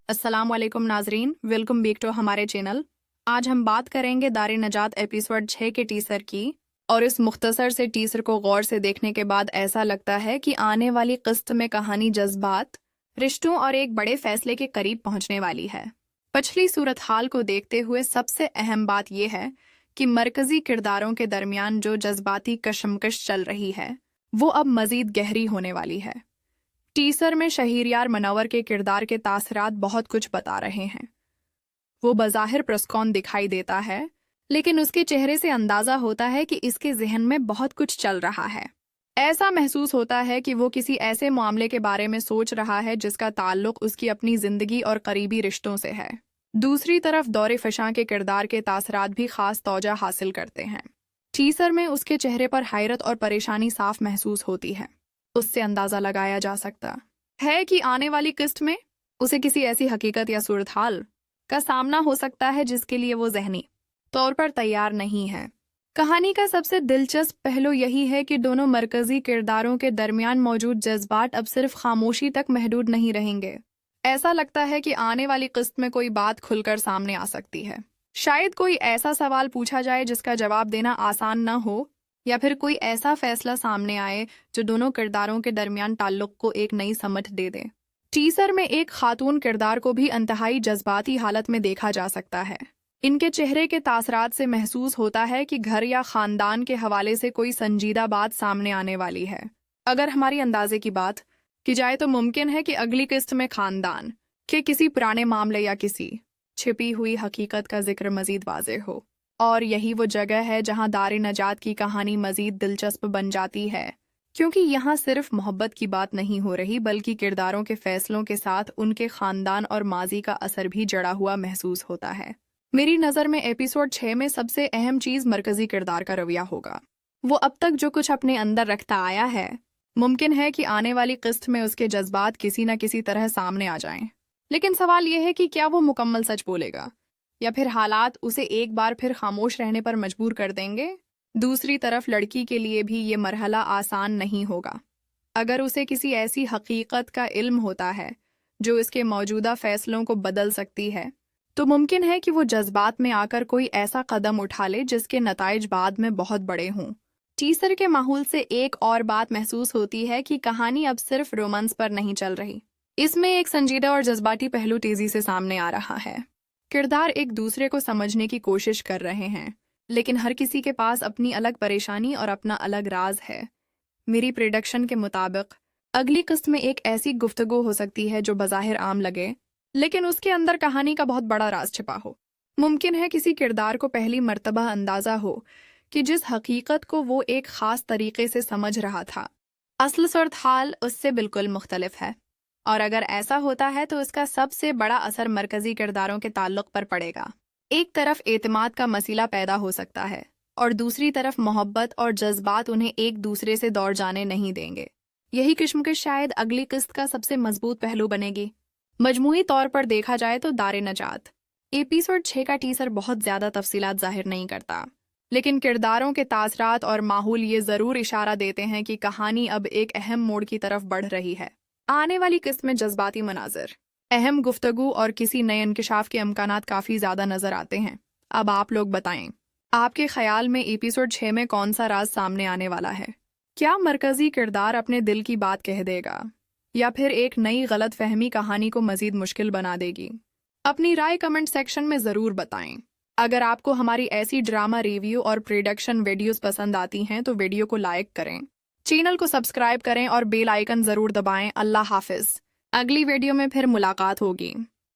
अस्सलाम वालेकुम नाजरीन, वेलकम बैक टू हमारे चैनल। आज हम बात करेंगे दारे नजात एपिसोड 6 के टीसर की। और इस मुख्तसर से टीसर को गौर से देखने के बाद ऐसा लगता है कि आने वाली किस्त में कहानी जज्बात, रिश्तों और एक बड़े फैसले के करीब पहुंचने वाली है। पिछली सूरत हाल को देखते हुए सबसे अहम बात यह है कि मरकजी किरदारों के दरमियान जो जज्बाती कशमकश चल रही है वो अब मजीद गहरी होने वाली है। टीसर में शहरयार मनवर के किरदार के तासरात बहुत कुछ बता रहे हैं। वो बज़ाहिर प्रस्कौन दिखाई देता है, लेकिन उसके चेहरे से अंदाजा होता है कि इसके जहन में बहुत कुछ चल रहा है। ऐसा महसूस होता है कि वो किसी ऐसे मामले के बारे में सोच रहा है जिसका ताल्लुक उसकी अपनी जिंदगी और करीबी रिश्तों से है। दूसरी तरफ दौरे फशां के किरदार के तासरात भी खास तौजा हासिल करते हैं। टीसर में उसके चेहरे पर हैरत और परेशानी साफ महसूस होती है। उससे अंदाजा लगाया जा सकता है कि आने वाली किस्त में उसे किसी ऐसी हकीकत या सूरत हाल का सामना हो सकता है जिसके लिए वो ज़हनी तौर पर तैयार नहीं है। कहानी का सबसे दिलचस्प पहलू यही है कि दोनों मरकजी किरदारों के दरमियान मौजूद जज्बात अब सिर्फ खामोशी तक महदूद नहीं रहेंगे। ऐसा लगता है कि आने वाली किस्त में कोई बात खुलकर सामने आ सकती है। शायद कोई ऐसा सवाल पूछा जाए जिसका जवाब देना आसान न हो, या फिर कोई ऐसा फैसला सामने आए जो दोनों किरदारों के दरमियान ताल्लुक को एक नई समझ दे दे। टीसर में एक खातून किरदार को भी इंतहाई जज्बाती हालत में देखा जा सकता है। इनके चेहरे के तासरात से महसूस होता है कि घर या खानदान के हवाले से कोई संजीदा बात सामने आने वाली है। अगर हमारी अंदाजे की बात की जाए तो मुमकिन है कि अगली किस्त में खानदान के किसी पुराने मामले या किसी छिपी हुई हकीकत का जिक्र मजीद वाज़ेह हो। और यही वो जगह है जहां दारे नजात की कहानी मजीद दिलचस्प बन जाती है, क्योंकि यहाँ सिर्फ मोहब्बत की बात नहीं हो रही बल्कि किरदारों के फैसलों के साथ उनके खानदान और माजी का असर भी जड़ा हुआ महसूस होता है। मेरी नज़र में एपिसोड 6 में सबसे अहम चीज़ मरकजी किरदार का रवैया होगा। वो अब तक जो कुछ अपने अंदर रखता आया है, मुमकिन है कि आने वाली किस्त में उसके जज्बात किसी न किसी तरह सामने आ जाएं। लेकिन सवाल यह है कि क्या वो मुकम्मल सच बोलेगा या फिर हालात उसे एक बार फिर खामोश रहने पर मजबूर कर देंगे। दूसरी तरफ लड़की के लिए भी ये मरहला आसान नहीं होगा। अगर उसे किसी ऐसी हकीकत का इल्म होता है जो इसके मौजूदा फैसलों को बदल सकती है, तो मुमकिन है कि वो जज्बात में आकर कोई ऐसा कदम उठा ले जिसके नताइज बाद में बहुत बड़े हों। टीसर के माहौल से एक और बात महसूस होती है कि कहानी अब सिर्फ रोमांस पर नहीं चल रही। इसमें एक संजीदा और जज्बाती पहलू तेजी से सामने आ रहा है। किरदार एक दूसरे को समझने की कोशिश कर रहे हैं, लेकिन हर किसी के पास अपनी अलग परेशानी और अपना अलग राज है। मेरी प्रेडिक्शन के मुताबिक अगली किस्त में एक ऐसी गुफ्तगू हो सकती है जो बज़ाहिर आम लगे, लेकिन उसके अंदर कहानी का बहुत बड़ा राज छिपा हो। मुमकिन है किसी किरदार को पहली मर्तबा अंदाजा हो कि जिस हकीकत को वो एक ख़ास तरीके से समझ रहा था, असल सूरत हाल उससे बिल्कुल मुख्तलिफ है। और अगर ऐसा होता है तो इसका सबसे बड़ा असर मरकजी किरदारों के ताल्लुक पर पड़ेगा। एक तरफ एतमाद का मसला पैदा हो सकता है और दूसरी तरफ मोहब्बत और जज्बात उन्हें एक दूसरे से दौड़ जाने नहीं देंगे। यही किस्मकश शायद अगली किस्त का सबसे मजबूत पहलू बनेगी। मजमूई तौर पर देखा जाए तो दारे नजात एपिसोड 6 का टीसर बहुत ज्यादा तफसीलात जाहिर नहीं करता, लेकिन किरदारों के तासरात और माहौल ये जरूर इशारा देते हैं कि कहानी अब एक अहम मोड़ की तरफ बढ़ रही है। आने वाली किस्त में जज्बाती मनाजर, अहम गुफ्तगू और किसी नए इंकिशाफ के अमकानात काफ़ी ज़्यादा नज़र आते हैं। अब आप लोग बताएं, आपके ख्याल में एपिसोड 6 में कौन सा राज सामने आने वाला है? क्या मरकजी किरदार अपने दिल की बात कह देगा या फिर एक नई गलत फहमी कहानी को मज़ीद मुश्किल बना देगी? अपनी राय कमेंट सेक्शन में ज़रूर बताएं। अगर आपको हमारी ऐसी ड्रामा रिव्यू और प्रोडक्शन वीडियोस पसंद आती हैं तो वीडियो को लाइक करें, चैनल को सब्सक्राइब करें और बेल आइकन ज़रूर दबाएं। अल्लाह हाफिज़। अगली वीडियो में फिर मुलाकात होगी।